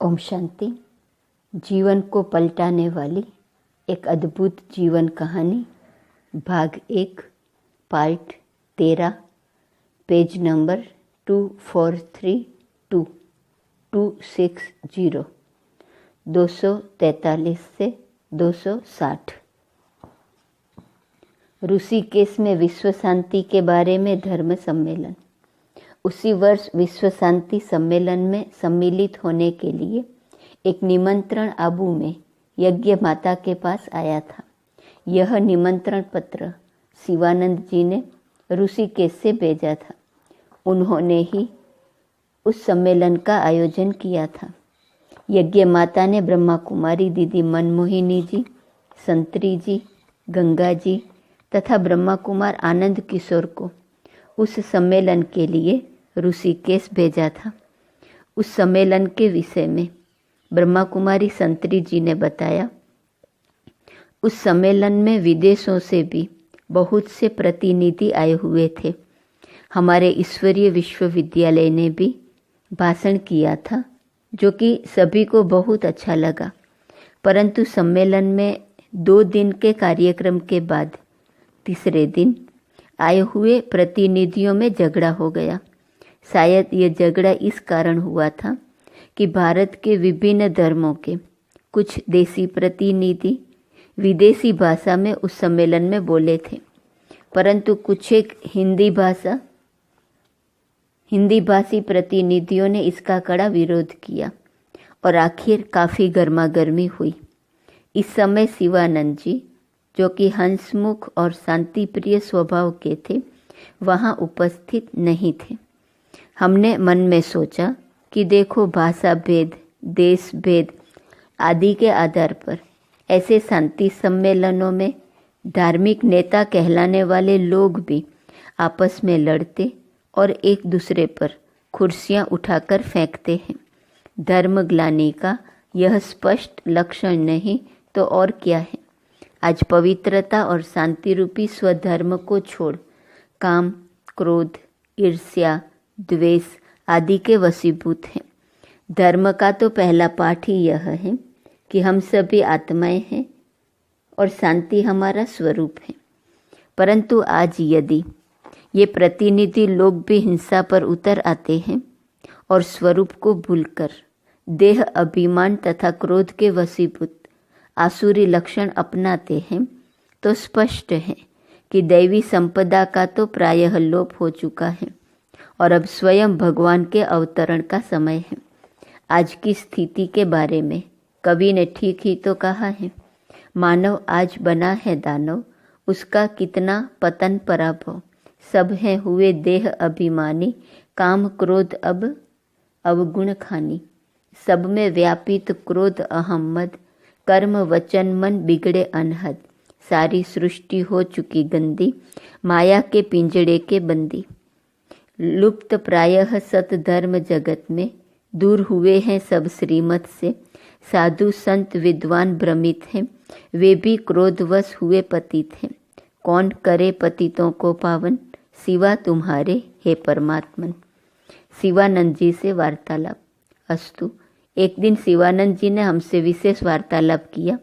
ओम शांति। जीवन को पलटाने वाली एक अद्भुत जीवन कहानी, भाग 1, पार्ट 13, पेज नंबर 2432 260, 243 से 260। ऋषिकेश में विश्व शांति के बारे में धर्म सम्मेलन। उसी वर्ष विश्व शांति सम्मेलन में सम्मिलित होने के लिए एक निमंत्रण आबू में यज्ञ माता के पास आया था। यह निमंत्रण पत्र शिवानंद जी ने ऋषिकेश से भेजा था। उन्होंने ही उस सम्मेलन का आयोजन किया था। यज्ञ माता ने ब्रह्मा कुमारी दीदी मनमोहिनी जी, संतरी जी, गंगा जी तथा ब्रह्मा कुमार आनंद किशोर को उस सम्मेलन के लिए ऋषिकेश भेजा था। उस सम्मेलन के विषय में ब्रह्मा कुमारी संतरी जी ने बताया। उस सम्मेलन में विदेशों से भी बहुत से प्रतिनिधि आए हुए थे। हमारे ईश्वरीय विश्वविद्यालय ने भी भाषण किया था, जो कि सभी को बहुत अच्छा लगा। परंतु सम्मेलन में 2 दिन के कार्यक्रम के बाद तीसरे दिन आए हुए प्रतिनिधियों में झगड़ा हो गया। शायद ये झगड़ा इस कारण हुआ था कि भारत के विभिन्न धर्मों के कुछ देसी प्रतिनिधि विदेशी भाषा में उस सम्मेलन में बोले थे, परंतु कुछ एक हिंदी भाषी प्रतिनिधियों ने इसका कड़ा विरोध किया और आखिर काफ़ी गर्मागर्मी हुई। इस समय शिवानंद जी, जो कि हंसमुख और शांति प्रिय स्वभाव के थे, वहाँ उपस्थित नहीं थे। हमने मन में सोचा कि देखो, भाषा भेद, देश भेद आदि के आधार पर ऐसे शांति सम्मेलनों में धार्मिक नेता कहलाने वाले लोग भी आपस में लड़ते और एक दूसरे पर कुर्सियाँ उठाकर फेंकते हैं। धर्म ग्लानि का यह स्पष्ट लक्षण नहीं तो और क्या है। आज पवित्रता और शांति रूपी स्वधर्म को छोड़ काम, क्रोध, ईर्ष्या, द्वेष आदि के वशीभूत हैं। धर्म का तो पहला पाठ ही यह है कि हम सभी आत्माएं हैं और शांति हमारा स्वरूप है। परंतु आज यदि ये प्रतिनिधि लोग भी हिंसा पर उतर आते हैं और स्वरूप को भूलकर देह अभिमान तथा क्रोध के वशीभूत आसुरी लक्षण अपनाते हैं, तो स्पष्ट है कि दैवी संपदा का तो प्रायः लोप हो चुका है और अब स्वयं भगवान के अवतरण का समय है। आज की स्थिति के बारे में कवि ने ठीक ही तो कहा है, मानव आज बना है दानव, उसका कितना पतन पराभव। सब हैं हुए देह अभिमानी, काम क्रोध अब अवगुण खानी। सब में व्यापित क्रोध अहम मद, कर्म वचन मन बिगड़े अनहद। सारी सृष्टि हो चुकी गंदी, माया के पिंजड़े के बंदी। लुप्त प्रायः सतधर्म जगत में, दूर हुए हैं सब श्रीमत से। साधु संत विद्वान भ्रमित हैं, वे भी क्रोधवश हुए पतित हैं। कौन करे पतितों को पावन, सिवा तुम्हारे हे परमात्मन। शिवानंद जी से वार्तालाप। अस्तु, एक दिन शिवानंद जी ने हमसे विशेष वार्तालाप किया।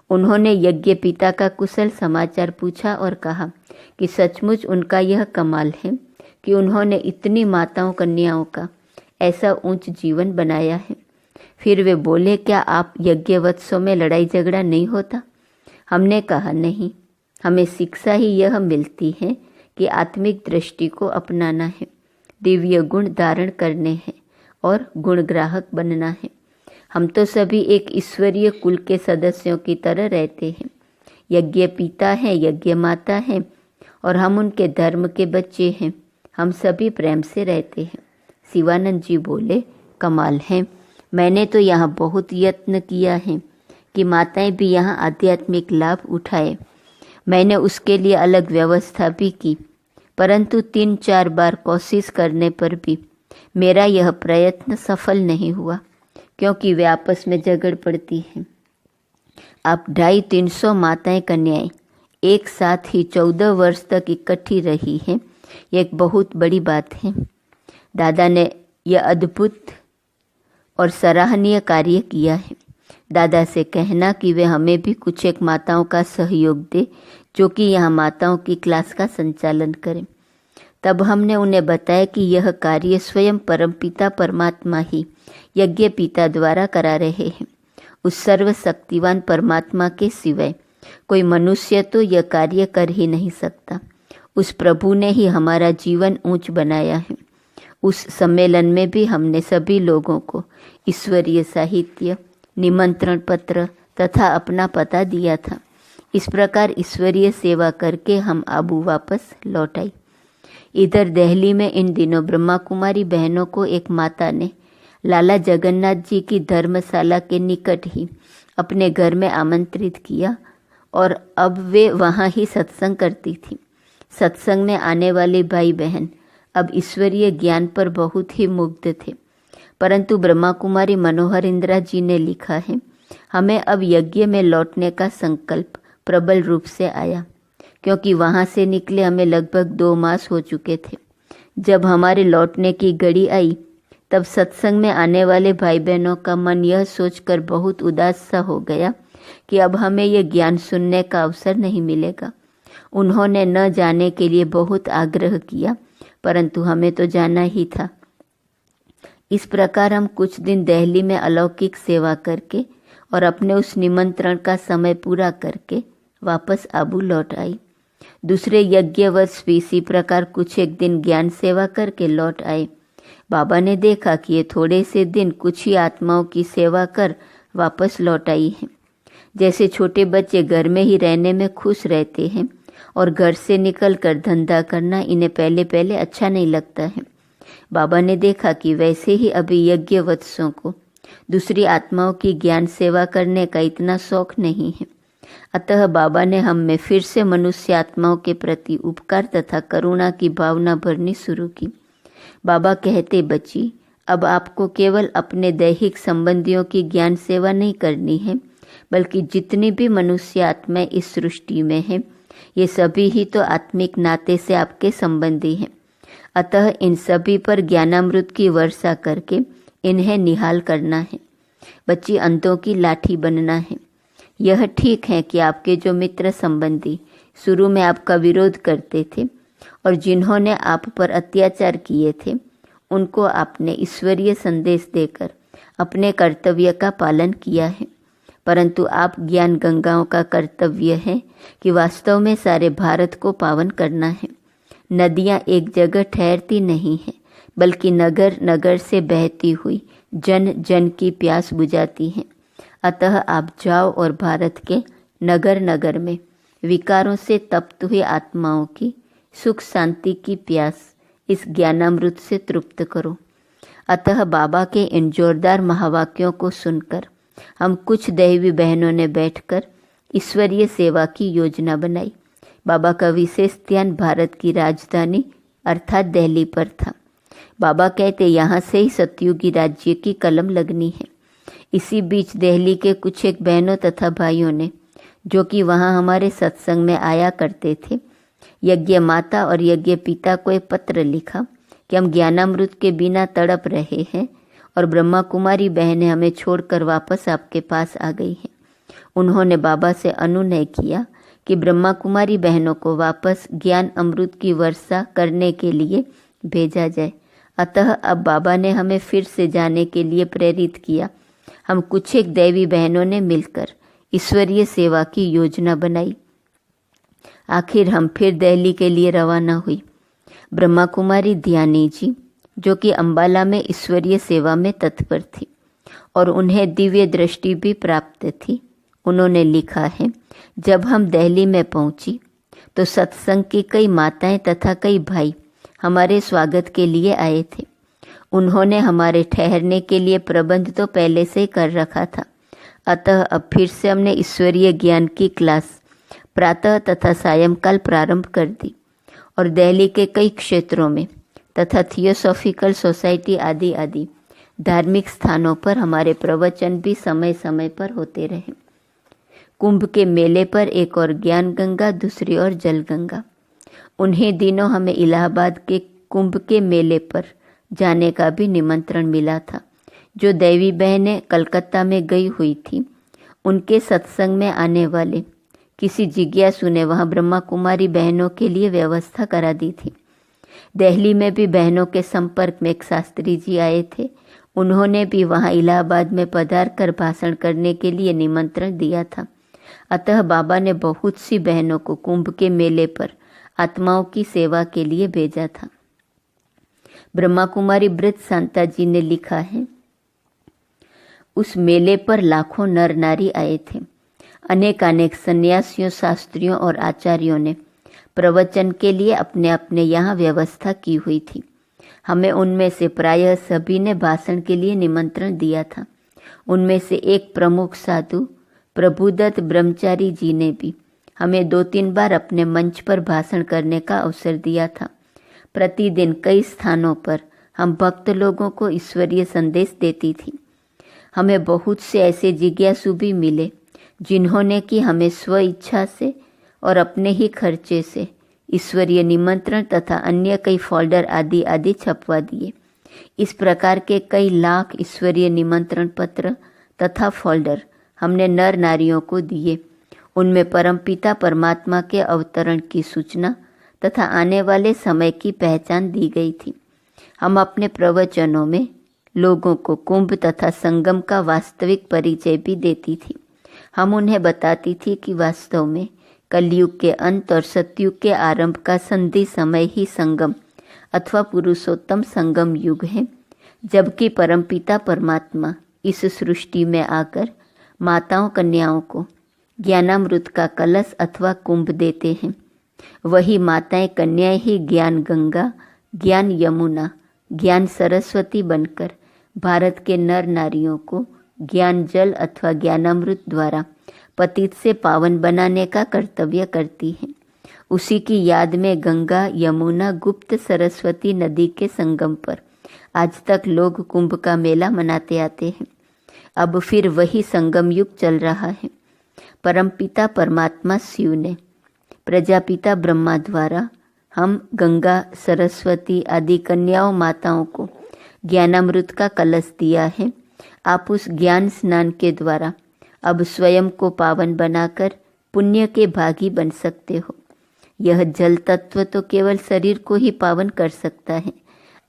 उन्होंने यज्ञ पिता का कुशल समाचार पूछा और कहा कि सचमुच उनका यह कमाल है कि उन्होंने इतनी माताओं कन्याओं का ऐसा ऊंच जीवन बनाया है। फिर वे बोले, क्या आप यज्ञवत्सों में लड़ाई झगड़ा नहीं होता? हमने कहा, नहीं, हमें शिक्षा ही यह मिलती है कि आत्मिक दृष्टि को अपनाना है, दिव्य गुण धारण करने हैं और गुणग्राहक बनना है। हम तो सभी एक ईश्वरीय कुल के सदस्यों की तरह रहते हैं। यज्ञ पिता हैं, यज्ञ माता हैं और हम उनके धर्म के बच्चे हैं। हम सभी प्रेम से रहते हैं। शिवानंद जी बोले, कमाल है। मैंने तो यहाँ बहुत यत्न किया है कि माताएं भी यहाँ आध्यात्मिक लाभ उठाए। मैंने उसके लिए अलग व्यवस्था भी की, परंतु 3-4 बार कोशिश करने पर भी मेरा यह प्रयत्न सफल नहीं हुआ, क्योंकि वे आपस में झगड़ पड़ती हैं। आप 250-300 माताएं कन्याएं एक साथ ही 14 वर्ष तक इकट्ठी रही हैं, यह एक बहुत बड़ी बात है। दादा ने यह अद्भुत और सराहनीय कार्य किया है। दादा से कहना कि वे हमें भी कुछ एक माताओं का सहयोग दे जो कि यहाँ माताओं की क्लास का संचालन करें। तब हमने उन्हें बताया कि यह कार्य स्वयं परमपिता परमात्मा ही यज्ञ पिता द्वारा करा रहे हैं। उस सर्वशक्तिवान परमात्मा के सिवाय कोई मनुष्य तो यह कार्य कर ही नहीं सकता। उस प्रभु ने ही हमारा जीवन ऊंच बनाया है। उस सम्मेलन में भी हमने सभी लोगों को ईश्वरीय साहित्य, निमंत्रण पत्र तथा अपना पता दिया था। इस प्रकार ईश्वरीय सेवा करके हम आबू वापस लौट आई। इधर दिल्ली में इन दिनों ब्रह्मा कुमारी बहनों को एक माता ने लाला जगन्नाथ जी की धर्मशाला के निकट ही अपने घर में आमंत्रित किया और अब वे वहाँ ही सत्संग करती थी। सत्संग में आने वाले भाई बहन अब ईश्वरीय ज्ञान पर बहुत ही मुग्ध थे। परंतु ब्रह्मा कुमारी मनोहर इंदिरा जी ने लिखा है, हमें अब यज्ञ में लौटने का संकल्प प्रबल रूप से आया, क्योंकि वहाँ से निकले हमें लगभग 2 मास हो चुके थे। जब हमारे लौटने की घड़ी आई तब सत्संग में आने वाले भाई बहनों का मन यह सोचकर बहुत उदास सा हो गया कि अब हमें यह ज्ञान सुनने का अवसर नहीं मिलेगा। उन्होंने न जाने के लिए बहुत आग्रह किया, परंतु हमें तो जाना ही था। इस प्रकार हम कुछ दिन दिल्ली में अलौकिक सेवा करके और अपने उस निमंत्रण का समय पूरा करके वापस आबू लौट आई। दूसरे यज्ञवश भी इसी प्रकार कुछ एक दिन ज्ञान सेवा करके लौट आए। बाबा ने देखा कि ये थोड़े से दिन कुछ ही आत्माओं की सेवा कर वापस लौट आई हैं। जैसे छोटे बच्चे घर में ही रहने में खुश रहते हैं और घर से निकलकर धंधा करना इन्हें पहले पहले अच्छा नहीं लगता है। बाबा ने देखा कि वैसे ही अभी यज्ञवत्सों को दूसरी आत्माओं की ज्ञान सेवा करने का इतना शौक नहीं है। अतः बाबा ने हम में फिर से मनुष्य आत्माओं के प्रति उपकार तथा करुणा की भावना भरनी शुरू की। बाबा कहते, बच्ची, अब आपको केवल अपने दैहिक संबंधियों की ज्ञान सेवा नहीं करनी है, बल्कि जितनी भी मनुष्य आत्माएं इस सृष्टि में हैं, ये सभी ही तो आत्मिक नाते से आपके संबंधी हैं। अतः इन सभी पर ज्ञानामृत की वर्षा करके इन्हें निहाल करना है। बच्ची, अंतों की लाठी बनना है। यह ठीक है कि आपके जो मित्र संबंधी शुरू में आपका विरोध करते थे और जिन्होंने आप पर अत्याचार किए थे, उनको आपने ईश्वरीय संदेश देकर अपने कर्तव्य का पालन किया है। परंतु आप ज्ञान गंगाओं का कर्तव्य है कि वास्तव में सारे भारत को पावन करना है। नदियाँ एक जगह ठहरती नहीं हैं, बल्कि नगर नगर से बहती हुई जन जन की प्यास बुझाती हैं। अतः आप जाओ और भारत के नगर नगर में विकारों से तप्त हुई आत्माओं की सुख शांति की प्यास इस ज्ञानामृत से तृप्त करो। अतः बाबा के इन जोरदार महावाक्यों को सुनकर हम कुछ दैवी बहनों ने बैठकर ईश्वरीय सेवा की योजना बनाई। बाबा का विशेष ध्यान भारत की राजधानी अर्थात दिल्ली पर था। बाबा कहते, यहाँ से ही सतयुगी राज्य की कलम लगनी है। इसी बीच दिल्ली के कुछ एक बहनों तथा भाइयों ने, जो कि वहाँ हमारे सत्संग में आया करते थे, यज्ञ माता और यज्ञ पिता को एक पत्र लिखा कि हम ज्ञानामृत के बिना तड़प रहे हैं और ब्रह्मा कुमारी बहनें हमें छोड़कर वापस आपके पास आ गई हैं। उन्होंने बाबा से अनुनय किया कि ब्रह्मा कुमारी बहनों को वापस ज्ञान अमृत की वर्षा करने के लिए भेजा जाए। अतः अब बाबा ने हमें फिर से जाने के लिए प्रेरित किया। हम कुछ एक दैवी बहनों ने मिलकर ईश्वरीय सेवा की योजना बनाई। आखिर हम फिर दिल्ली के लिए रवाना हुई। ब्रह्मा कुमारी ध्यानी जी, जो कि अंबाला में ईश्वरीय सेवा में तत्पर थी और उन्हें दिव्य दृष्टि भी प्राप्त थी, उन्होंने लिखा है, जब हम दिल्ली में पहुंची तो सत्संग की कई माताएं तथा कई भाई हमारे स्वागत के लिए आए थे। उन्होंने हमारे ठहरने के लिए प्रबंध तो पहले से ही कर रखा था। अतः अब फिर से हमने ईश्वरीय ज्ञान की क्लास प्रातः तथा सायंकाल प्रारंभ कर दी और दिल्ली के कई क्षेत्रों में तथा थियोसॉफिकल सोसाइटी आदि आदि धार्मिक स्थानों पर हमारे प्रवचन भी समय समय पर होते रहे। कुंभ के मेले पर एक और ज्ञान गंगा, दूसरी ओर जल गंगा। उन्हीं दिनों हमें इलाहाबाद के कुंभ के मेले पर जाने का भी निमंत्रण मिला था, जो दैवी बहनें कलकत्ता में गई हुई थी, उनके सत्संग में आने वाले किसी जिज्ञासु ने वहाँ ब्रह्मा कुमारी बहनों के लिए व्यवस्था करा दी थी। दिल्ली में भी बहनों के संपर्क में एक शास्त्री जी आए थे। उन्होंने भी वहाँ इलाहाबाद में पधार कर भाषण करने के लिए निमंत्रण दिया था। अतः बाबा ने बहुत सी बहनों को कुंभ के मेले पर आत्माओं की सेवा के लिए भेजा था। ब्रह्मा कुमारी ब्रत शांता जी ने लिखा है, उस मेले पर लाखों नर नारी आए थे। अनेक सन्यासियों, शास्त्रियों और आचार्यों ने प्रवचन के लिए अपने अपने यहाँ व्यवस्था की हुई थी। हमें उनमें से प्रायः सभी ने भाषण के लिए निमंत्रण दिया था। उनमें से एक प्रमुख साधु प्रभुदत्त ब्रह्मचारी जी ने भी हमें 2-3 बार अपने मंच पर भाषण करने का अवसर दिया था। प्रतिदिन कई स्थानों पर हम भक्त लोगों को ईश्वरीय संदेश देती थी। हमें बहुत से ऐसे जिज्ञासु भी मिले जिन्होंने कि हमें स्व इच्छा से और अपने ही खर्चे से ईश्वरीय निमंत्रण तथा अन्य कई फोल्डर आदि छपवा दिए। इस प्रकार के कई लाख ईश्वरीय निमंत्रण पत्र तथा फोल्डर हमने नर नारियों को दिए। उनमें परमपिता परमात्मा के अवतरण की सूचना तथा आने वाले समय की पहचान दी गई थी। हम अपने प्रवचनों में लोगों को कुंभ तथा संगम का वास्तविक परिचय भी देती थी। हम उन्हें बताती थी कि वास्तव में कलयुग के अंत और सतयुग के आरंभ का संधि समय ही संगम अथवा पुरुषोत्तम संगम युग है, जबकि परमपिता परमात्मा इस सृष्टि में आकर माताओं कन्याओं को ज्ञानामृत का कलश अथवा कुंभ देते हैं। वही माताएं कन्याएं ही ज्ञान गंगा, ज्ञान यमुना, ज्ञान सरस्वती बनकर भारत के नर नारियों को ज्ञान जल अथवा ज्ञानामृत द्वारा पतित से पावन बनाने का कर्तव्य करती है। उसी की याद में गंगा, यमुना, गुप्त सरस्वती नदी के संगम पर आज तक लोग कुंभ का मेला मनाते आते हैं। अब फिर वही संगम युग चल रहा है। परमपिता परमात्मा शिव ने प्रजापिता ब्रह्मा द्वारा हम गंगा, सरस्वती आदि कन्याओं माताओं को ज्ञानामृत का कलश दिया है। आप उस ज्ञान स्नान के द्वारा अब स्वयं को पावन बनाकर पुण्य के भागी बन सकते हो। यह जल तत्व तो केवल शरीर को ही पावन कर सकता है,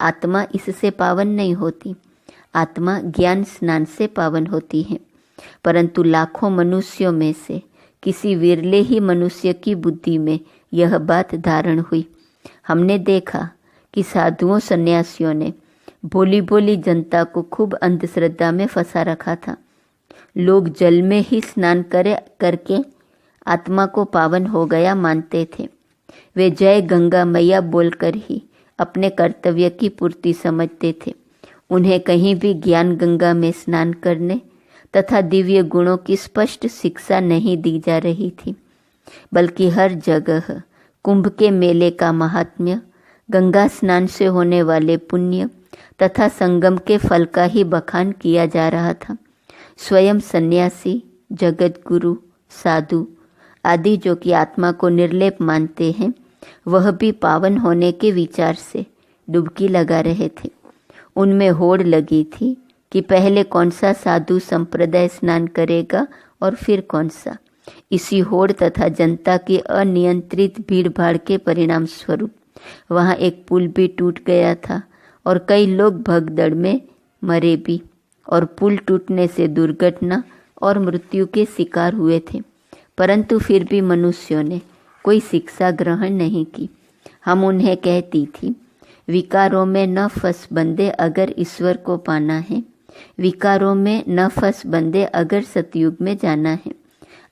आत्मा इससे पावन नहीं होती। आत्मा ज्ञान स्नान से पावन होती है। परंतु लाखों मनुष्यों में से किसी विरले ही मनुष्य की बुद्धि में यह बात धारण हुई। हमने देखा कि साधुओं सन्यासियों ने भोली भोली जनता को खूब अंधश्रद्धा में फंसा रखा था। लोग जल में ही स्नान करके आत्मा को पावन हो गया मानते थे। वे जय गंगा मैया बोलकर ही अपने कर्तव्य की पूर्ति समझते थे। उन्हें कहीं भी ज्ञान गंगा में स्नान करने तथा दिव्य गुणों की स्पष्ट शिक्षा नहीं दी जा रही थी, बल्कि हर जगह कुंभ के मेले का महात्म्य, गंगा स्नान से होने वाले पुण्य तथा संगम के फल का ही बखान किया जा रहा था। स्वयं सन्यासी, जगत गुरु, साधु आदि जो कि आत्मा को निर्लेप मानते हैं, वह भी पावन होने के विचार से डुबकी लगा रहे थे। उनमें होड़ लगी थी कि पहले कौन सा साधु संप्रदाय स्नान करेगा और फिर कौन सा। इसी होड़ तथा जनता की अनियंत्रित भीड़ भाड़ के परिणाम स्वरूप वहाँ एक पुल भी टूट गया था और कई लोग भगदड़ में मरे भी, और पुल टूटने से दुर्घटना और मृत्यु के शिकार हुए थे। परंतु फिर भी मनुष्यों ने कोई शिक्षा ग्रहण नहीं की। हम उन्हें कहती थी, विकारों में न फंस बंदे अगर ईश्वर को पाना है, विकारों में न फंस बंदे अगर सतयुग में जाना है।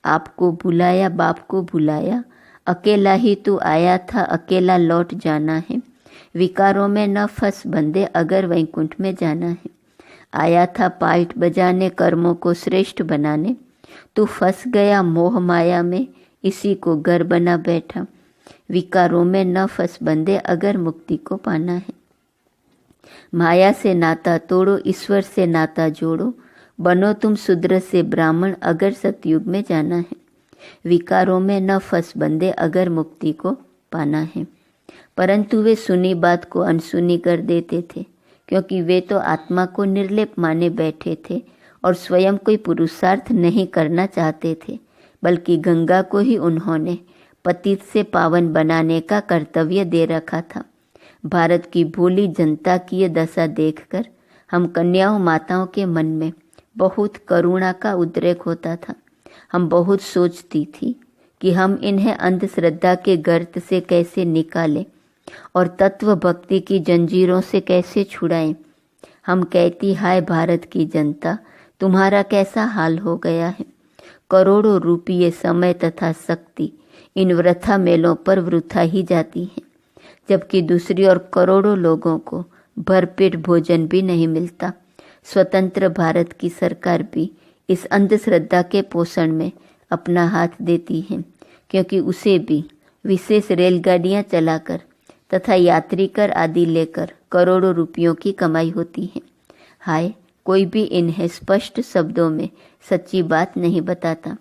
आपको बुलाया बाप को बुलाया, अकेला ही तू आया था अकेला लौट जाना है। विकारों में न फंस बंदे अगर वैकुंठ में जाना है। आया था पाइट बजाने कर्मों को श्रेष्ठ बनाने, तू फंस गया मोह माया में इसी को घर बना बैठा। विकारों में न फंस बंदे अगर मुक्ति को पाना है। माया से नाता तोड़ो, ईश्वर से नाता जोड़ो, बनो तुम शूद्र से ब्राह्मण अगर सतयुग में जाना है। विकारों में न फंस बंदे अगर मुक्ति को पाना है। परंतु वे सुनी बात को अनसुनी कर देते थे, क्योंकि वे तो आत्मा को निर्लेप माने बैठे थे और स्वयं कोई पुरुषार्थ नहीं करना चाहते थे, बल्कि गंगा को ही उन्होंने पतित से पावन बनाने का कर्तव्य दे रखा था। भारत की भोली जनता की ये दशा देखकर हम कन्याओं माताओं के मन में बहुत करुणा का उद्रेक होता था। हम बहुत सोचती थी कि हम इन्हें अंधश्रद्धा के गर्त से कैसे निकालें और तत्व भक्ति की जंजीरों से कैसे छुड़ाएं। हम कहती, हाय भारत की जनता, तुम्हारा कैसा हाल हो गया है। करोड़ों रुपये, समय तथा शक्ति इन वृथा मेलों पर वृथा ही जाती हैं, जबकि दूसरी ओर करोड़ों लोगों को भरपेट भोजन भी नहीं मिलता। स्वतंत्र भारत की सरकार भी इस अंधश्रद्धा के पोषण में अपना हाथ देती है, क्योंकि उसे भी विशेष रेलगाड़ियां चलाकर तथा यात्री कर आदि लेकर करोड़ों रुपयों की कमाई होती है। हाय, कोई भी इन्हें स्पष्ट शब्दों में सच्ची बात नहीं बताता।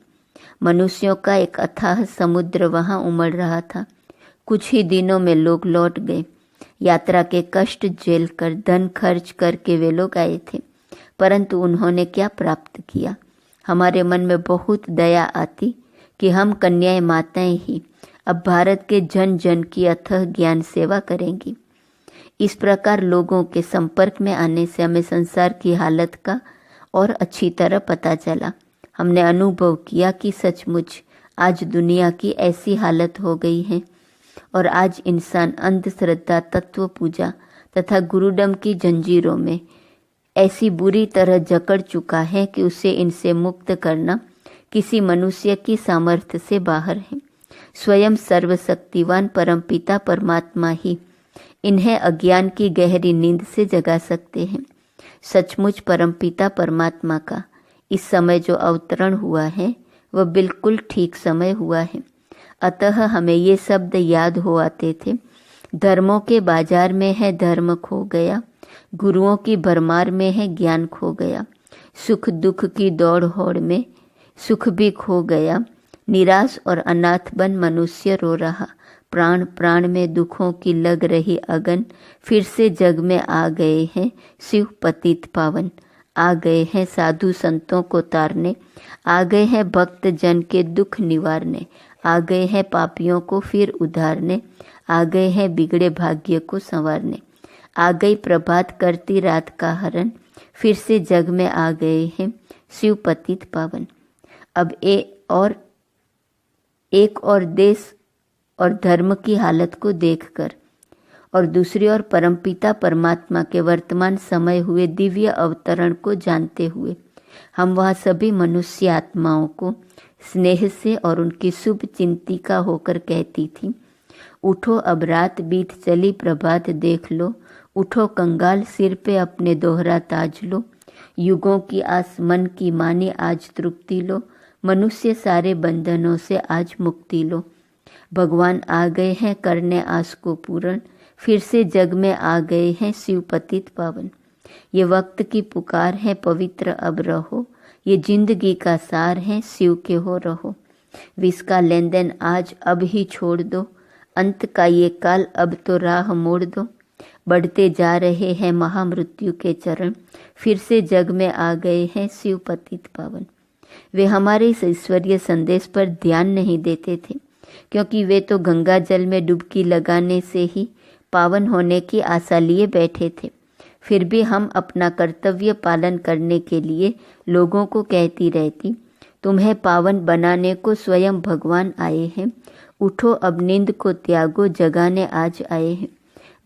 मनुष्यों का एक अथाह समुद्र वहां उमड़ रहा था। कुछ ही दिनों में लोग लौट गए। यात्रा के कष्ट झेल कर, धन खर्च करके वे लोग आए थे, परंतु उन्होंने क्या प्राप्त किया। हमारे मन में बहुत दया आती कि हम कन्याएं माताएं ही अब भारत के जन जन की अथाह ज्ञान सेवा करेंगी। इस प्रकार लोगों के संपर्क में आने से हमें संसार की हालत का और अच्छी तरह पता चला। हमने अनुभव किया कि सचमुच आज दुनिया की ऐसी हालत हो गई है और आज इंसान अंधश्रद्धा, तत्व पूजा तथा गुरुडम की जंजीरों में ऐसी बुरी तरह जकड़ चुका है कि उसे इनसे मुक्त करना किसी मनुष्य की सामर्थ्य से बाहर है। स्वयं सर्वशक्तिवान परमपिता परमात्मा ही इन्हें अज्ञान की गहरी नींद से जगा सकते हैं। सचमुच परमपिता परमात्मा का इस समय जो अवतरण हुआ है वह बिल्कुल ठीक समय हुआ है। अतः हमें ये शब्द याद हो आते थे, धर्मों के बाजार में है धर्म खो गया, गुरुओं की भरमार में है ज्ञान खो गया, सुख दुख की दौड़ होड़ में सुख भी खो गया, निराश और अनाथ बन मनुष्य रो रहा, प्राण प्राण में दुखों की लग रही अगन, फिर से जग में आ गए हैं शिव पतित पावन, आ गए हैं साधु संतों को तारने, आ गए हैं भक्त जन के दुख निवारने, आ गए हैं पापियों को फिर उधारने, आ गए हैं बिगड़े भाग्य को संवारने, आ गई प्रभात करती रात का हरण, फिर से जग में आ गए हैं शिव पतित पावन। अब एक और देश और धर्म की हालत को देखकर और दूसरी ओर परमपिता परमात्मा के वर्तमान समय हुए दिव्य अवतरण को जानते हुए हम वहाँ सभी मनुष्य आत्माओं को स्नेह से और उनकी शुभ चिंतिका होकर कहती थी, उठो अब रात बीत चली प्रभात देख लो, उठो कंगाल सिर पे अपने दोहरा ताज लो, युगों की आस मन की माने आज तृप्ति लो, मनुष्य सारे बंधनों से आज मुक्ति लो। भगवान आ गए हैं करने आस को पूर्ण, फिर से जग में आ गए हैं शिव पतित पावन। ये वक्त की पुकार है पवित्र अब रहो, ये जिंदगी का सार है शिव के हो रहो। विष का लेन देन आज अब ही छोड़ दो, अंत का ये काल अब तो राह मोड़ दो। बढ़ते जा रहे हैं महामृत्यु के चरण, फिर से जग में आ गए हैं शिव पतित पावन। वे हमारे इस ईश्वरीय संदेश पर ध्यान नहीं देते थे, क्योंकि वे तो गंगा जल में डुबकी लगाने से ही पावन होने की आशा लिए बैठे थे। फिर भी हम अपना कर्तव्य पालन करने के लिए लोगों को कहती रहती, तुम्हें पावन बनाने को स्वयं भगवान आए हैं, उठो अब नींद को त्यागो, जगाने आज आए हैं।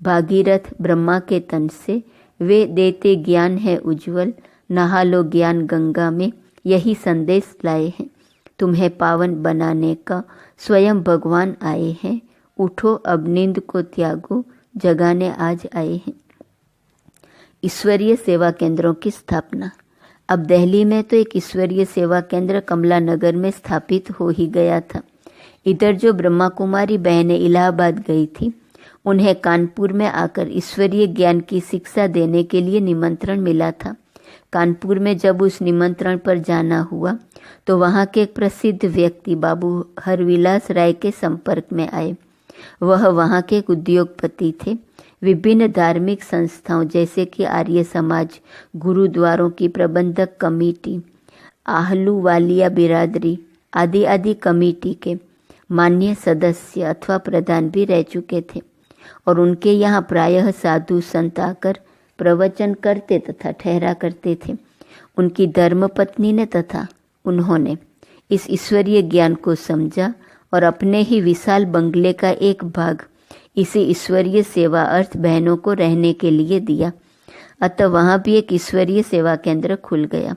भागीरथ ब्रह्मा के तन से वे देते ज्ञान है उज्जवल, नहा लो ज्ञान गंगा में, यही संदेश लाए हैं। तुम्हें पावन बनाने का स्वयं भगवान आए हैं, उठो अब नींद को त्यागो, जगाने आज आए हैं। ईश्वरीय सेवा केंद्रों की स्थापना। अब दिल्ली में तो एक ईश्वरीय सेवा केंद्र कमला नगर में स्थापित हो ही गया था। इधर जो ब्रह्मा कुमारी बहनें इलाहाबाद गई थी, उन्हें कानपुर में आकर ईश्वरीय ज्ञान की शिक्षा देने के लिए निमंत्रण मिला था। कानपुर में जब उस निमंत्रण पर जाना हुआ तो वहाँ के एक प्रसिद्ध व्यक्ति बाबू हरविलास राय के संपर्क में आए। वह वहाँ के एक उद्योगपति थे। विभिन्न धार्मिक संस्थाओं जैसे कि आर्य समाज, गुरुद्वारों की प्रबंधक कमेटी, आहलूवालिया बिरादरी आदि आदि कमेटी के मान्य सदस्य अथवा प्रधान भी रह चुके थे और उनके यहाँ प्रायः साधु संत आकर प्रवचन करते तथा ठहरा करते थे। उनकी धर्मपत्नी ने तथा उन्होंने इस ईश्वरीय ज्ञान को समझा और अपने ही विशाल बंगले का एक भाग इसी ईश्वरीय सेवा अर्थ बहनों को रहने के लिए दिया। अतः वहाँ भी एक ईश्वरीय सेवा केंद्र खुल गया।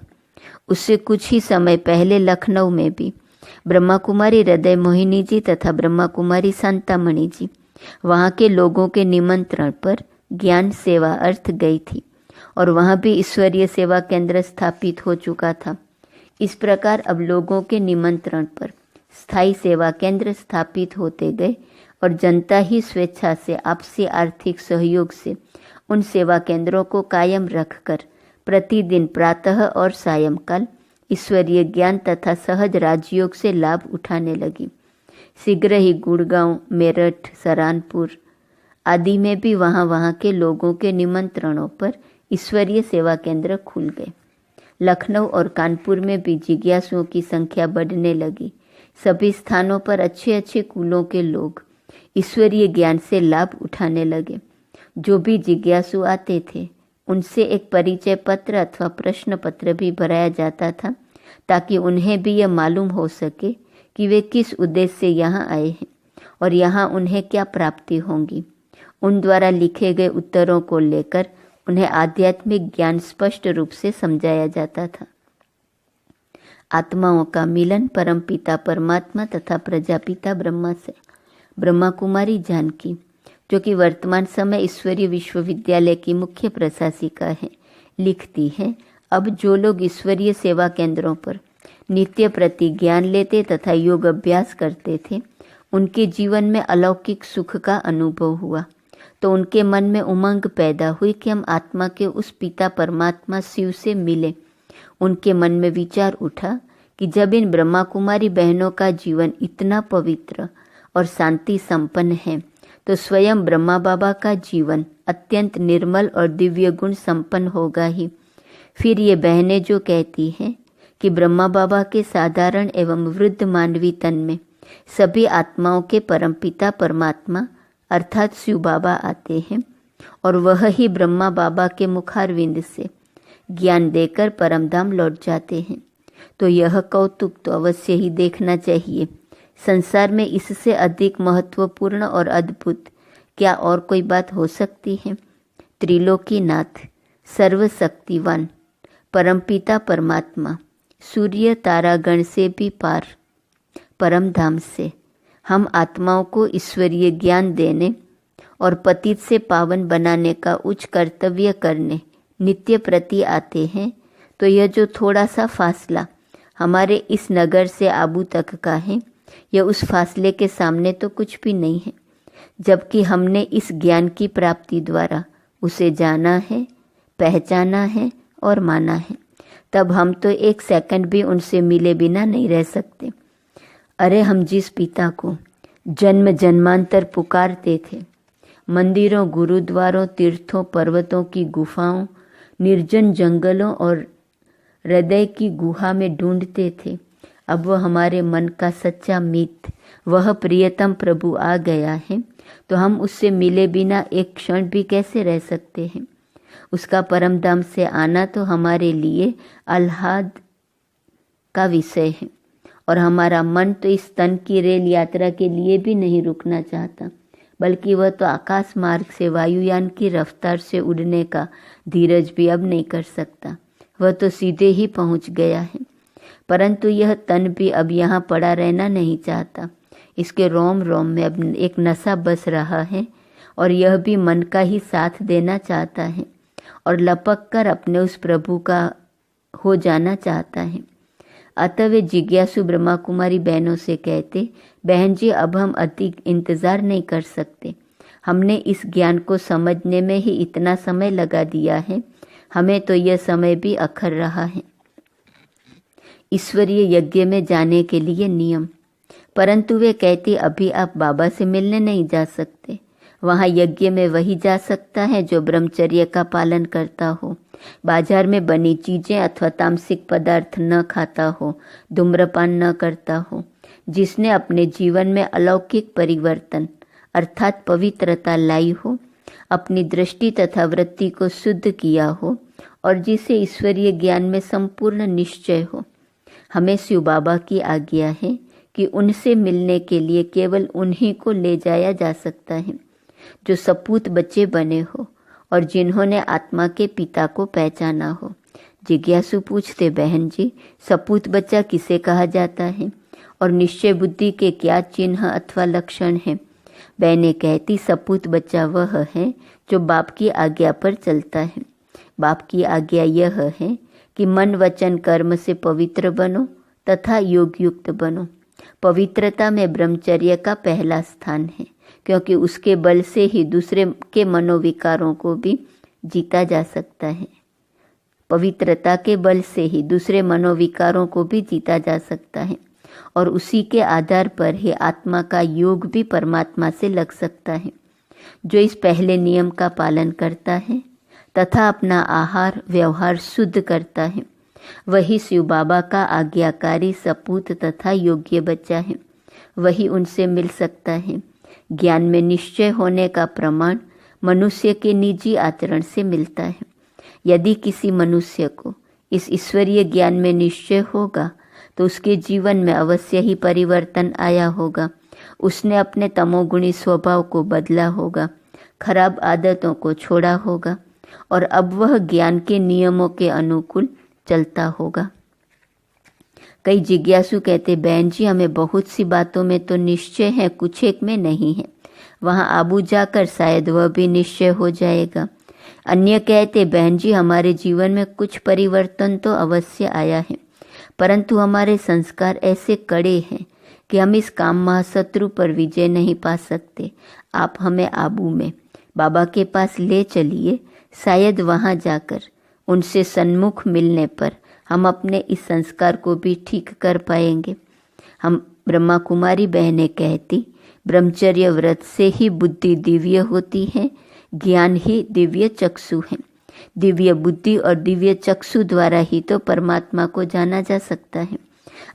उससे कुछ ही समय पहले लखनऊ में भी ब्रह्मा कुमारी हृदय मोहिनी जी तथा ब्रह्मा कुमारी शांतामणि जी वहाँ के लोगों के निमंत्रण पर ज्ञान सेवा अर्थ गई थी और वहाँ भी ईश्वरीय सेवा केंद्र स्थापित हो चुका था। इस प्रकार अब लोगों के निमंत्रण पर स्थायी सेवा केंद्र स्थापित होते गए और जनता ही स्वेच्छा से आपसी आर्थिक सहयोग से उन सेवा केंद्रों को कायम रखकर प्रतिदिन प्रातः और सायंकाल ईश्वरीय ज्ञान तथा सहज राजयोग से लाभ उठाने लगी। शीघ्र ही गुड़गांव, मेरठ, सहारनपुर आदि में भी वहाँ के लोगों के निमंत्रणों पर ईश्वरीय सेवा केंद्र खुल गए। लखनऊ और कानपुर में भी जिज्ञासुओं की संख्या बढ़ने लगी। सभी स्थानों पर अच्छे अच्छे कुलों के लोग ईश्वरीय ज्ञान से लाभ उठाने लगे। जो भी जिज्ञासु आते थे उनसे एक परिचय पत्र अथवा प्रश्न पत्र भी भराया जाता था ताकि उन्हें भी यह मालूम हो सके कि वे किस उद्देश्य से यहाँ आए हैं और यहाँ उन्हें क्या प्राप्ति होंगी। उन द्वारा लिखे गए उत्तरों को लेकर उन्हें आध्यात्मिक ज्ञान स्पष्ट रूप से समझाया जाता था। आत्माओं का मिलन परमपिता परमात्मा तथा प्रजापिता ब्रह्मा से। ब्रह्मा कुमारी जानकी, जो कि वर्तमान समय ईश्वरीय विश्वविद्यालय की मुख्य प्रशासिका है, लिखती है, अब जो लोग ईश्वरीय सेवा केंद्रों पर नित्य प्रति ज्ञान लेते तथा योग अभ्यास करते थे, उनके जीवन में अलौकिक सुख का अनुभव हुआ तो उनके मन में उमंग पैदा हुई कि हम आत्मा के उस पिता परमात्मा शिव से मिले। उनके मन में विचार उठा कि जब इन ब्रह्मा कुमारी बहनों का जीवन इतना पवित्र और शांति संपन्न है तो स्वयं ब्रह्मा बाबा का जीवन अत्यंत निर्मल और दिव्य गुण संपन्न होगा ही। फिर ये बहनें जो कहती हैं कि ब्रह्मा बाबा के साधारण एवं वृद्ध मानवी तन में सभी आत्माओं के परमपिता परमात्मा अर्थात शिव बाबा आते हैं और वह ही ब्रह्मा बाबा के मुखारविंद से ज्ञान देकर परमधाम लौट जाते हैं, तो यह कौतुक तो अवश्य ही देखना चाहिए। संसार में इससे अधिक महत्वपूर्ण और अद्भुत क्या और कोई बात हो सकती है। त्रिलोकीनाथ, सर्वशक्तिवान परमपिता परमात्मा सूर्य तारागण से भी पार परम धाम से हम आत्माओं को ईश्वरीय ज्ञान देने और पतित से पावन बनाने का उच्च कर्तव्य करने नित्य प्रति आते हैं, तो यह जो थोड़ा सा फासला हमारे इस नगर से आबू तक का है, यह उस फासले के सामने तो कुछ भी नहीं है। जबकि हमने इस ज्ञान की प्राप्ति द्वारा उसे जाना है, पहचाना है और माना है, तब हम तो एक सेकंड भी उनसे मिले बिना नहीं रह सकते। अरे हम जिस पिता को जन्म जन्मांतर पुकारते थे, मंदिरों, गुरुद्वारों, तीर्थों, पर्वतों की गुफाओं, निर्जन जंगलों और हृदय की गुहा में ढूंढते थे, अब वह हमारे मन का सच्चा मित्र, वह प्रियतम प्रभु आ गया है, तो हम उससे मिले बिना एक क्षण भी कैसे रह सकते हैं। उसका परम धाम से आना तो हमारे लिए आह्लाद का विषय है और हमारा मन तो इस तन की रेल यात्रा के लिए भी नहीं रुकना चाहता, बल्कि वह तो आकाश मार्ग से वायुयान की रफ्तार से उड़ने का धीरज भी अब नहीं कर सकता। वह तो सीधे ही पहुंच गया है, परंतु यह तन भी अब यहाँ पड़ा रहना नहीं चाहता। इसके रोम रोम में अब एक नशा बस रहा है और यह भी मन का ही साथ देना चाहता है और लपक कर अपने उस प्रभु का हो जाना चाहता है। अतः वे जिज्ञासु ब्रह्मा कुमारी बहनों से कहते, बहन जी अब हम अधिक इंतजार नहीं कर सकते, हमने इस ज्ञान को समझने में ही इतना समय लगा दिया है, हमें तो यह समय भी अखर रहा है। ईश्वरीय यज्ञ में जाने के लिए नियम। परंतु वे कहती, अभी आप बाबा से मिलने नहीं जा सकते, वहाँ यज्ञ में वही जा सकता है जो ब्रह्मचर्य का पालन करता हो, बाजार में बनी चीजें अथवा तामसिक पदार्थ न खाता हो, धूम्रपान न करता हो, जिसने अपने जीवन में अलौकिक परिवर्तन अर्थात पवित्रता लाई हो, अपनी दृष्टि तथा वृत्ति को शुद्ध किया हो और जिसे ईश्वरीय ज्ञान में संपूर्ण निश्चय हो। हमें शिव बाबा की आज्ञा है कि उनसे मिलने के लिए केवल उन्हीं को ले जाया जा सकता है जो सपूत बच्चे बने हो और जिन्होंने आत्मा के पिता को पहचाना हो। जिज्ञासु पूछते, बहन जी, सपूत बच्चा किसे कहा जाता है और निश्चय बुद्धि के क्या चिन्ह अथवा लक्षण हैं? बहनें कहती, सपूत बच्चा वह है जो बाप की आज्ञा पर चलता है। बाप की आज्ञा यह है कि मन वचन कर्म से पवित्र बनो तथा योग युक्त बनो। पवित्रता में ब्रह्मचर्य का पहला स्थान है, क्योंकि उसके बल से ही दूसरे के मनोविकारों को भी जीता जा सकता है। पवित्रता के बल से ही दूसरे मनोविकारों को भी जीता जा सकता है और उसी के आधार पर ही आत्मा का योग भी परमात्मा से लग सकता है। जो इस पहले नियम का पालन करता है तथा अपना आहार व्यवहार शुद्ध करता है, वही शिव बाबा का आज्ञाकारी सपूत तथा योग्य बच्चा है। वही उनसे मिल सकता है। ज्ञान में निश्चय होने का प्रमाण मनुष्य के निजी आचरण से मिलता है। यदि किसी मनुष्य को इस ईश्वरीय ज्ञान में निश्चय होगा तो उसके जीवन में अवश्य ही परिवर्तन आया होगा। उसने अपने तमोगुणी स्वभाव को बदला होगा, खराब आदतों को छोड़ा होगा और अब वह ज्ञान के नियमों के अनुकूल चलता होगा। कई जिज्ञासु कहते, बहन जी, हमें बहुत सी बातों में तो निश्चय है, कुछ एक में नहीं है। वहाँ आबू जाकर शायद वह भी निश्चय हो जाएगा। अन्य कहते, बहन जी, हमारे जीवन में कुछ परिवर्तन तो अवश्य आया है, परंतु हमारे संस्कार ऐसे कड़े हैं कि हम इस काम महाशत्रु पर विजय नहीं पा सकते। आप हमें आबू में बाबा के पास ले चलिए, शायद वहाँ जाकर उनसे सन्मुख मिलने पर हम अपने इस संस्कार को भी ठीक कर पाएंगे। हम ब्रह्मा कुमारी बहनें कहती, ब्रह्मचर्य व्रत से ही बुद्धि दिव्य होती है, ज्ञान ही दिव्य चक्षु है। दिव्य बुद्धि और दिव्य चक्षु द्वारा ही तो परमात्मा को जाना जा सकता है।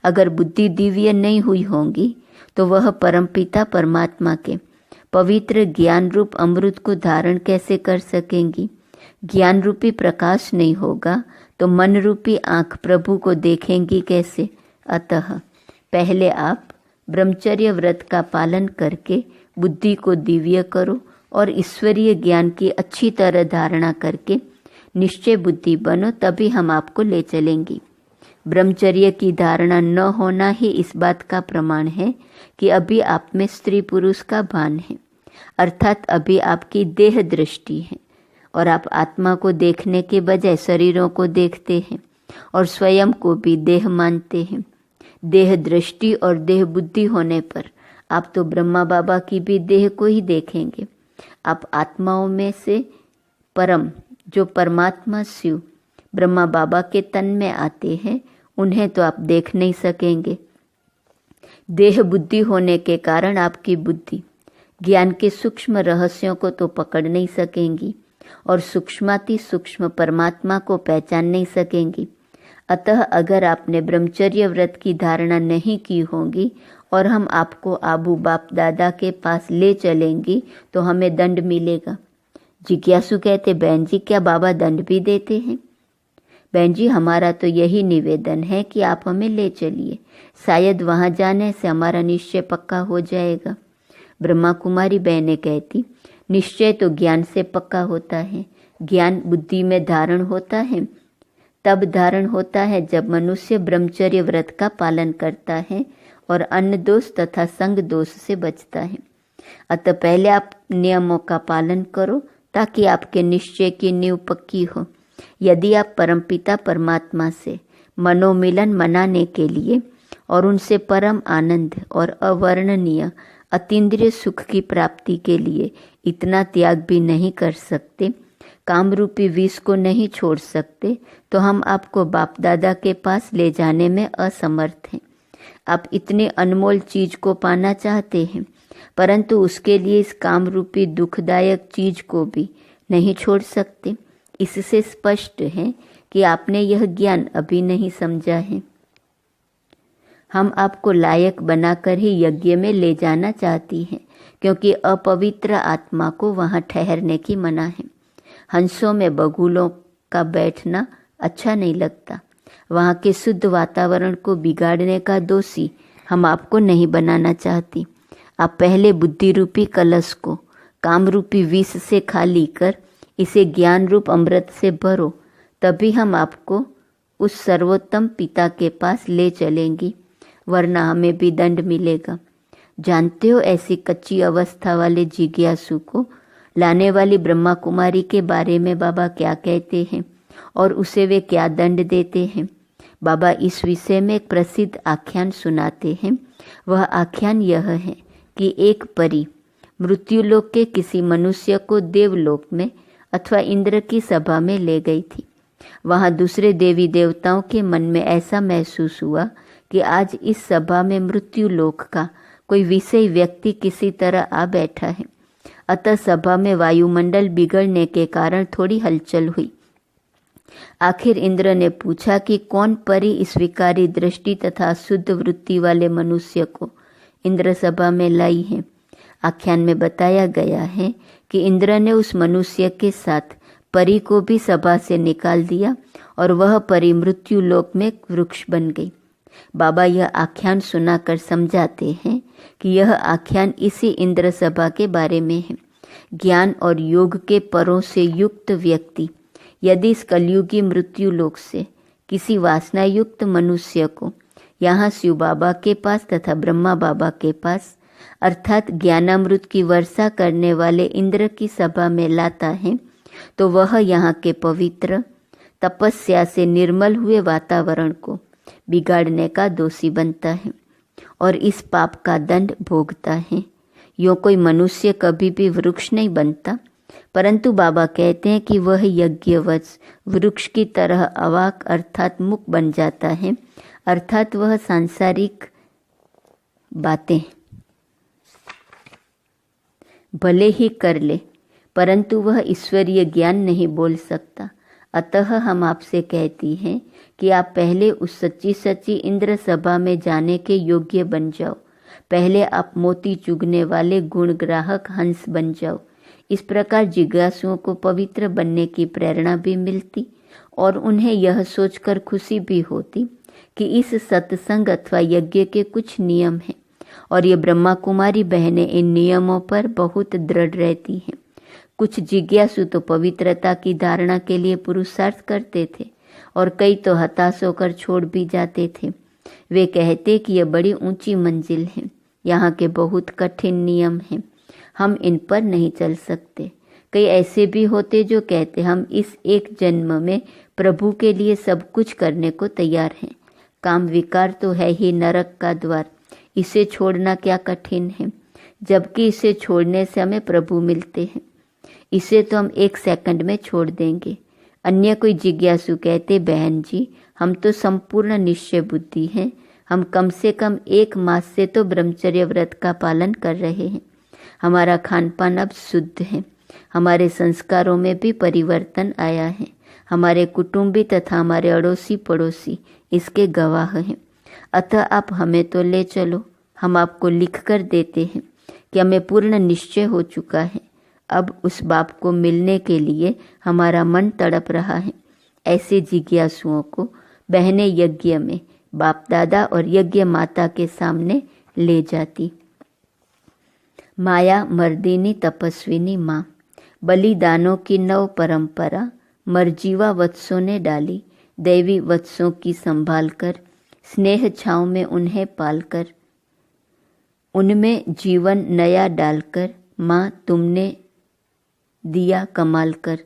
अगर बुद्धि दिव्य नहीं हुई होगी तो वह परमपिता परमात्मा के पवित्र ज्ञान रूप अमृत को धारण कैसे कर सकेंगी? ज्ञान रूपी प्रकाश नहीं होगा तो मन रूपी आँख प्रभु को देखेंगी कैसे? अतः पहले आप ब्रह्मचर्य व्रत का पालन करके बुद्धि को दिव्य करो और ईश्वरीय ज्ञान की अच्छी तरह धारणा करके निश्चय बुद्धि बनो, तभी हम आपको ले चलेंगी। ब्रह्मचर्य की धारणा न होना ही इस बात का प्रमाण है कि अभी आप में स्त्री पुरुष का भान है, अर्थात अभी आपकी देह दृष्टि है और आप आत्मा को देखने के बजाय शरीरों को देखते हैं और स्वयं को भी देह मानते हैं। देह दृष्टि और देह बुद्धि होने पर आप तो ब्रह्मा बाबा की भी देह को ही देखेंगे। आप आत्माओं में से परम जो परमात्मा शिव ब्रह्मा बाबा के तन में आते हैं, उन्हें तो आप देख नहीं सकेंगे। देह बुद्धि होने के कारण आपकी बुद्धि ज्ञान के सूक्ष्म रहस्यों को तो पकड़ नहीं सकेंगी और सूक्ष्माति सूक्ष्म परमात्मा को पहचान नहीं सकेंगी। अतः अगर आपने ब्रह्मचर्य व्रत की धारणा नहीं की होगी और हम आपको आबू बाप दादा के पास ले चलेंगी तो हमें दंड मिलेगा। जिज्ञासु कहते, बहन जी, क्या बाबा दंड भी देते हैं? बहन जी, हमारा तो यही निवेदन है कि आप हमें ले चलिए, शायद वहाँ जाने से हमारा निश्चय पक्का हो जाएगा। ब्रह्मा कुमारी बहनें कहती, निश्चय तो ज्ञान से पक्का होता है। ज्ञान बुद्धि में धारण होता है, तब धारण होता है जब मनुष्य ब्रह्मचर्य व्रत का पालन करता है और अन्न दोष तथा संग दोष से बचता है। अतः पहले आप नियमों का पालन करो ताकि आपके निश्चय की नींव पक्की हो। यदि आप परमपिता परमात्मा से मनोमिलन मनाने के लिए और उनसे परम आनंद और अवर्णनीय अतीन्द्रिय सुख की प्राप्ति के लिए इतना त्याग भी नहीं कर सकते, काम रूपी विष को नहीं छोड़ सकते, तो हम आपको बाप दादा के पास ले जाने में असमर्थ हैं। आप इतने अनमोल चीज को पाना चाहते हैं, परंतु उसके लिए इस काम रूपी दुखदायक चीज को भी नहीं छोड़ सकते। इससे स्पष्ट है कि आपने यह ज्ञान अभी नहीं समझा है। हम आपको लायक बनाकर ही यज्ञ में ले जाना चाहती हैं, क्योंकि अपवित्र आत्मा को वहां ठहरने की मना है। हंसों में बगुलों का बैठना अच्छा नहीं लगता। वहां के शुद्ध वातावरण को बिगाड़ने का दोषी हम आपको नहीं बनाना चाहती। आप पहले बुद्धि रूपी कलश को काम रूपी विष से खाली कर इसे ज्ञान रूप अमृत से भरो, तभी हम आपको उस सर्वोत्तम पिता के पास ले चलेंगी, वरना हमें भी दंड मिलेगा। जानते हो ऐसी कच्ची अवस्था वाले जिज्ञासु को लाने वाली ब्रह्मा कुमारी के बारे में बाबा क्या कहते हैं और उसे वे क्या दंड देते हैं? बाबा इस विषय में एक प्रसिद्ध आख्यान सुनाते हैं। वह आख्यान यह है कि एक परी मृत्युलोक के किसी मनुष्य को देवलोक में अथवा इंद्र की सभा में ले गई थी। वहां दूसरे देवी देवताओं के मन में ऐसा महसूस हुआ कि आज इस सभा में मृत्युलोक का कोई विषय व्यक्ति किसी तरह आ बैठा है। अतः सभा में वायुमंडल बिगड़ने के कारण थोड़ी हलचल हुई। आखिर इंद्र ने पूछा कि कौन परी इस विकारी दृष्टि तथा शुद्ध वृत्ति वाले मनुष्य को इंद्र सभा में लाई है। आख्यान में बताया गया है कि इंद्र ने उस मनुष्य के साथ परी को भी सभा से निकाल दिया और वह परी मृत्यु लोक में वृक्ष बन गई। बाबा यह आख्यान सुनाकर समझाते हैं कि यह आख्यान इसी इंद्र सभा के बारे में है। ज्ञान और योग के परों से युक्त व्यक्ति यदि इस कलयुगी मृत्यु लोक से किसी वासना युक्त मनुष्य को यहाँ शिव बाबा के पास तथा ब्रह्मा बाबा के पास अर्थात ज्ञानामृत की वर्षा करने वाले इंद्र की सभा में लाता है, तो वह यहाँ के पवित्र तपस्या से निर्मल हुए वातावरण को बिगाड़ने का दोषी बनता है और इस पाप का दंड भोगता है। यो कोई मनुष्य कभी भी वृक्ष नहीं बनता, परंतु बाबा कहते हैं कि वह यज्ञवश वृक्ष की तरह अवाक अर्थात मुक बन जाता है, अर्थात वह सांसारिक बातें भले ही कर ले, परंतु वह ईश्वरीय ज्ञान नहीं बोल सकता। अतः हम आपसे कहती हैं कि आप पहले उस सच्ची सच्ची इंद्र सभा में जाने के योग्य बन जाओ। पहले आप मोती चुगने वाले गुण ग्राहक हंस बन जाओ। इस प्रकार जिज्ञासुओं को पवित्र बनने की प्रेरणा भी मिलती और उन्हें यह सोचकर खुशी भी होती कि इस सत्संग अथवा यज्ञ के कुछ नियम हैं और ये ब्रह्मा कुमारी बहनें इन नियमों पर बहुत दृढ़ रहती हैं। कुछ जिज्ञासु तो पवित्रता की धारणा के लिए पुरुषार्थ करते थे और कई तो हताश होकर छोड़ भी जाते थे। वे कहते कि यह बड़ी ऊंची मंजिल है, यहाँ के बहुत कठिन नियम हैं, हम इन पर नहीं चल सकते। कई ऐसे भी होते जो कहते हम इस एक जन्म में प्रभु के लिए सब कुछ करने को तैयार हैं। काम विकार तो है ही नरक का द्वार, इसे छोड़ना क्या कठिन है, जबकि इसे छोड़ने से हमें प्रभु मिलते हैं। इसे तो हम 1 सेकंड में छोड़ देंगे। अन्य कोई जिज्ञासु कहते, बहन जी हम तो संपूर्ण निश्चय बुद्धि हैं, हम कम से कम 1 मास से तो ब्रह्मचर्य व्रत का पालन कर रहे हैं। हमारा खान पान अब शुद्ध है, हमारे संस्कारों में भी परिवर्तन आया है, हमारे कुटुंबी तथा हमारे अड़ोसी पड़ोसी इसके गवाह हैं। अतः आप हमें तो ले चलो। हम आपको लिख कर देते हैं कि हमें पूर्ण निश्चय हो चुका है। अब उस बाप को मिलने के लिए हमारा मन तड़प रहा है। ऐसे जिज्ञासुओं को बहनें यज्ञ में बाप दादा और यज्ञ माता के सामने ले जाती। माया मर्दिनी तपस्विनी माँ, बलिदानों की नव परंपरा मर्जीवा वत्सों ने डाली। दैवी वत्सों की संभाल कर स्नेह छाँव में उन्हें पालकर उनमें जीवन नया डालकर माँ तुमने दिया कमाल कर।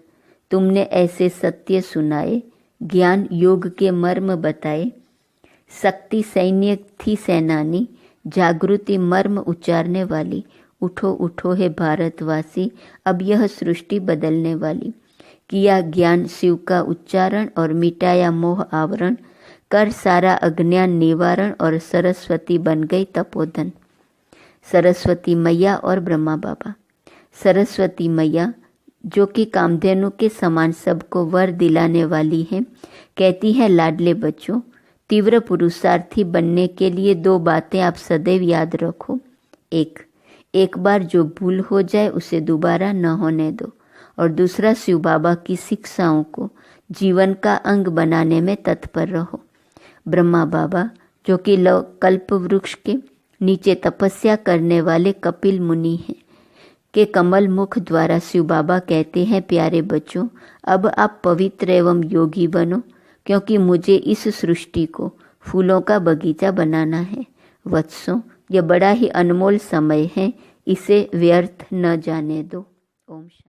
तुमने ऐसे सत्य सुनाए, ज्ञान योग के मर्म बताए। शक्ति सैन्य थी सेनानी, जागृति मर्म उच्चारने वाली। उठो उठो है भारतवासी, अब यह सृष्टि बदलने वाली। किया ज्ञान शिव का उच्चारण और मिटाया मोह आवरण, कर सारा अज्ञान निवारण और सरस्वती बन गई तपोधन। सरस्वती मैया और ब्रह्मा बाबा। सरस्वती मैया जो कि कामधेनु के समान सबको वर दिलाने वाली हैं, कहती हैं, लाडले बच्चों, तीव्र पुरुषार्थी बनने के लिए 2 बातें आप सदैव याद रखो। एक बार जो भूल हो जाए उसे दोबारा न होने दो, और दूसरा, शिव बाबा की शिक्षाओं को जीवन का अंग बनाने में तत्पर रहो। ब्रह्मा बाबा जो कि कल्प वृक्ष के नीचे तपस्या करने वाले कपिल मुनि हैं के कमल मुख द्वारा शिव बाबा कहते हैं, प्यारे बच्चों, अब आप पवित्र एवं योगी बनो, क्योंकि मुझे इस सृष्टि को फूलों का बगीचा बनाना है। वत्सों, यह बड़ा ही अनमोल समय है, इसे व्यर्थ न जाने दो। ओम शांति।